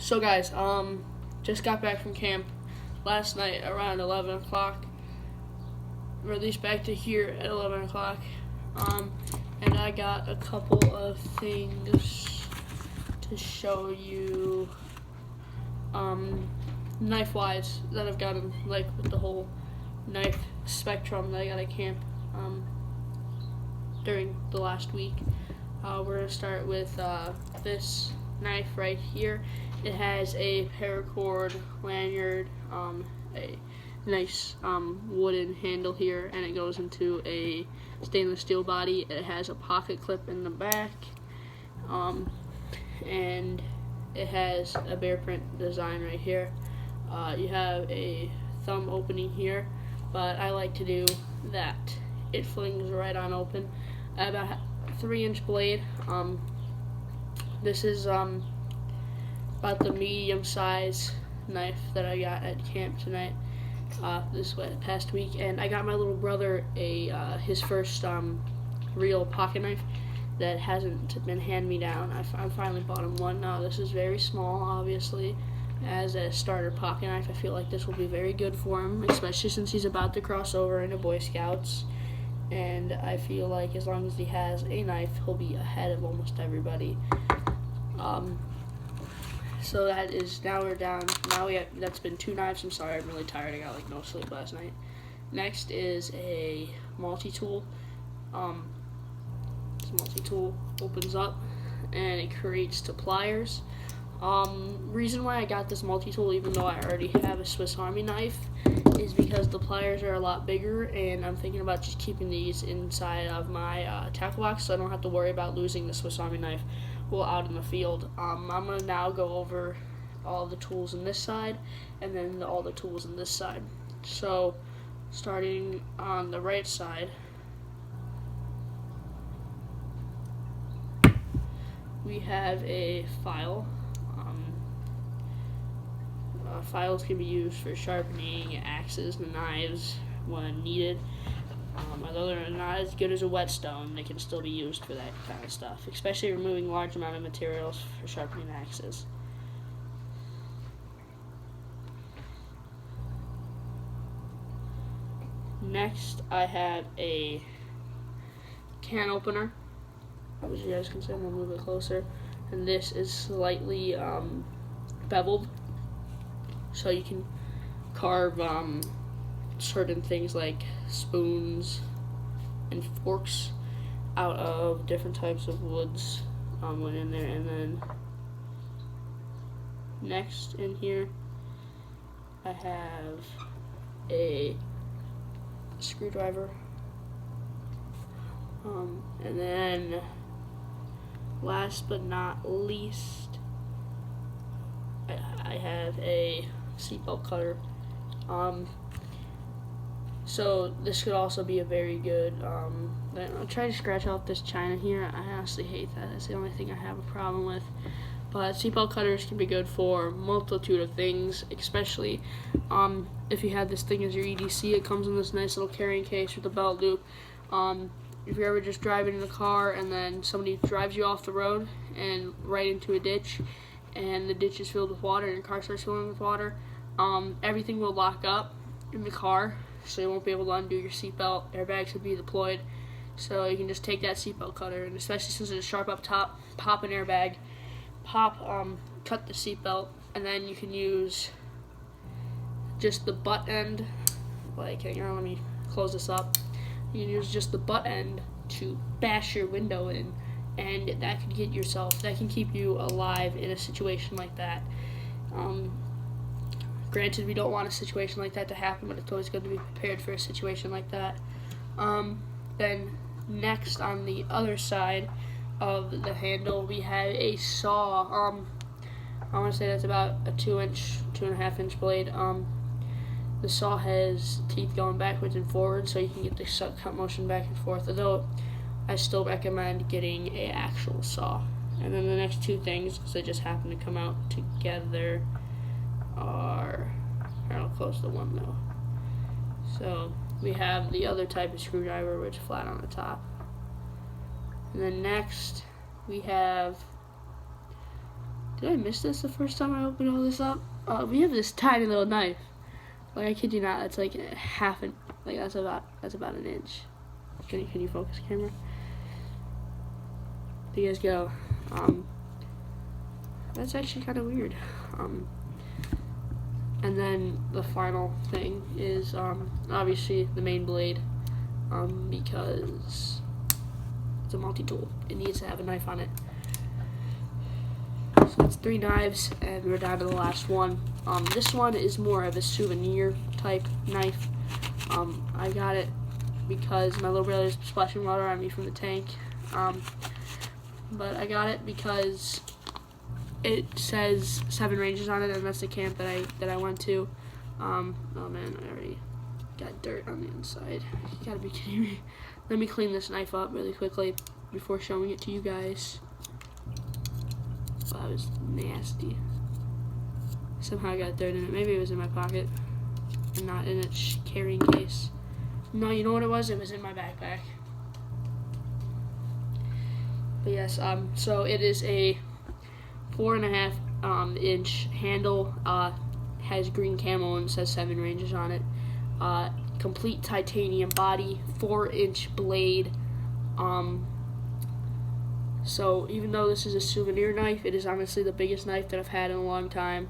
So guys, just got back from camp last night around 11 o'clock. Released back to here at 11 o'clock. And I got a couple of things to show you, knife-wise, that I've gotten, like with the whole knife spectrum that I got at camp, during the last week. We're going to start with this knife right here. It has a paracord lanyard, a nice wooden handle here, and it goes into a stainless steel body. It has a pocket clip in the back, and it has a bear print design right here. You have a thumb opening here, but I like to do that. It flings right on open. I have a 3-inch blade. This is about the medium size knife that I got at camp tonight, this past week, and I got my little brother his first real pocket knife that hasn't been hand-me-down. I finally bought him one. Now this is very small, obviously. As a starter pocket knife, I feel like this will be very good for him, especially since he's about to cross over into Boy Scouts. And I feel like as long as he has a knife, he'll be ahead of almost everybody. So that is, now we're down. That's been 2 knives. I'm sorry, I'm really tired. I got like no sleep last night. Next is a multi-tool. This multi-tool opens up and it creates 2 pliers. Reason why I got this multi-tool, even though I already have a Swiss Army knife, is because the pliers are a lot bigger, and I'm thinking about just keeping these inside of my tackle box so I don't have to worry about losing the Swiss Army knife while out in the field. I'm going to now go over all the tools on this side and then all the tools on this side. So, starting on the right side, we have a file. Files can be used for sharpening axes and knives when needed. Although they're not as good as a whetstone, they can still be used for that kind of stuff, especially removing large amount of materials for sharpening axes. Next, I have a can opener. As you guys can see, I'm going to move it closer. And this is slightly beveled, so you can carve certain things like spoons and forks out of different types of woods went in there. And then next in here, I have a screwdriver, and then last but not least, I have a seatbelt cutter. So this could also be a very good, I'll try to scratch out this china here. I honestly hate that. That's the only thing I have a problem with. But seatbelt cutters can be good for a multitude of things, especially if you have this thing as your EDC. It comes in this nice little carrying case with a belt loop. If you're ever just driving in a car and then somebody drives you off the road and right into a ditch, and the ditch is filled with water and your car starts filling with water, everything will lock up in the car, so you won't be able to undo your seatbelt. Airbags will be deployed, so you can just take that seatbelt cutter, and especially since it's sharp up top, pop an airbag, cut the seatbelt, and then you can use just the butt end. Like, hang on, let me close this up. You can use just the butt end to bash your window in, and that can keep you alive in a situation like that. Granted, we don't want a situation like that to happen, but it's always good to be prepared for a situation like that. Then next, on the other side of the handle, we have a saw. I want to say that's about a 2.5 inch blade. The saw has teeth going backwards and forwards, so you can get the cut motion back and forth, although I still recommend getting an actual saw. And then the next 2 things, because they just happen to come out together, are, I'll close the one though. So we have the other type of screwdriver, which is flat on the top. And then next we have Did I miss this the first time I opened all this up? We have this tiny little knife. Like, I kid you not, that's like half an, like that's about an inch. Can you focus, camera? There you guys go. That's actually kind of weird. And then the final thing is obviously the main blade, because it's a multi-tool. It needs to have a knife on it. So that's 3 knives, and we're down to the last one. This one is more of a souvenir type knife. I got it because my little brother is splashing water on me from the tank. But I got it because it says 7 ranges on it, and that's the camp that I went to. Oh man, I already got dirt on the inside. You gotta be kidding me. Let me clean this knife up really quickly before showing it to you guys. Wow, that was nasty. Somehow I got dirt in it. Maybe it was in my pocket and not in its carrying case. No, you know what it was? It was in my backpack. But yes, so it is a 4.5 inch handle, has green camo and says 7 ranges on it. Complete titanium body, 4-inch blade. So even though this is a souvenir knife, it is honestly the biggest knife that I've had in a long time.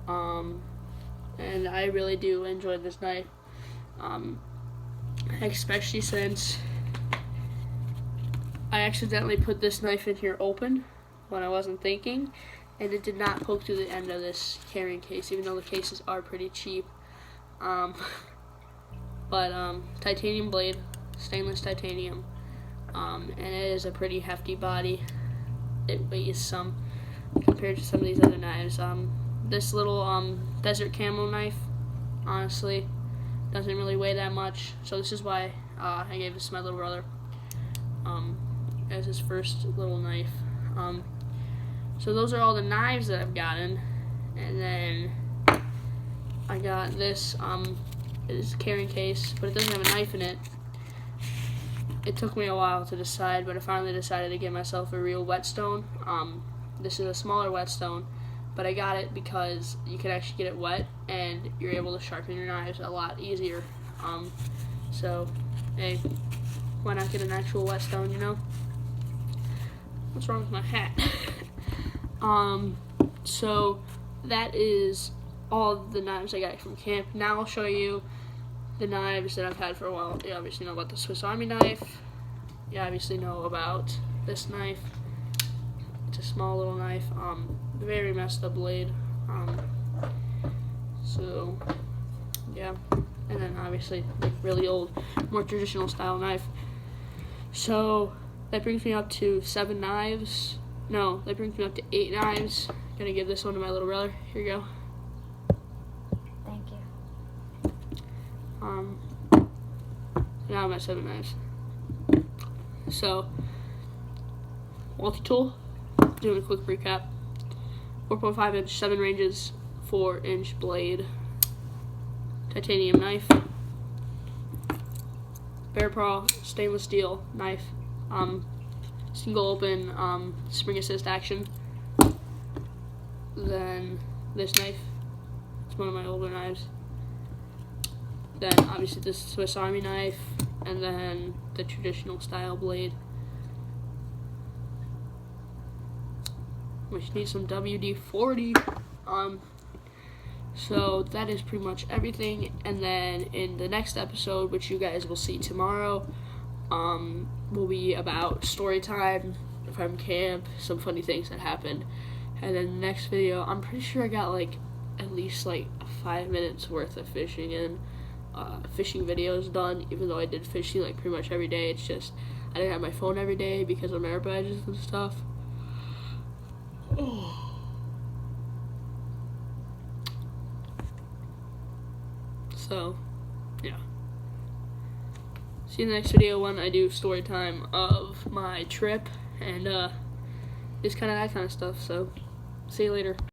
And I really do enjoy this knife, especially since I accidentally put this knife in here open when I wasn't thinking, and it did not poke through the end of this carrying case, even though the cases are pretty cheap. Titanium blade, stainless titanium, and it is a pretty hefty body. It weighs some compared to some of these other knives. This little desert camo knife, honestly, doesn't really weigh that much, so this is why I gave this to my little brother as his first little knife. So those are all the knives that I've gotten, and then I got this. It is a carrying case, but it doesn't have a knife in it. It took me a while to decide, but I finally decided to get myself a real whetstone. This is a smaller whetstone, but I got it because you can actually get it wet, and you're able to sharpen your knives a lot easier. So, hey, why not get an actual whetstone, you know? What's wrong with my hat? So that is all the knives I got from camp. Now I'll show you the knives that I've had for a while. You obviously know about the Swiss Army knife. You obviously know about this knife. It's a small little knife. Very messed up blade. So yeah, and then obviously like really old, more traditional style knife. So that brings me up to 7 knives. No, that brings me up to 8 knives. Gonna give this one to my little brother. Here you go. Thank you. Now I'm at 7 knives. So, multi-tool, doing a quick recap. 4.5 inch, 7 ranges, 4-inch blade, titanium knife, Bear Paw stainless steel knife, single open, spring assist action. Then this knife, it's one of my older knives. Then obviously this Swiss Army knife, and then the traditional style blade, which needs some WD-40. So that is pretty much everything. And then in the next episode, which you guys will see tomorrow, will be about story time from camp, some funny things that happened. And then the next video, I'm pretty sure I got like at least like 5 minutes worth of fishing and fishing videos done, even though I did fishing like pretty much every day. It's just I didn't have my phone every day because of merit badges and stuff. So yeah, see you in the next video when I do story time of my trip and just kind of that kind of stuff. So see you later.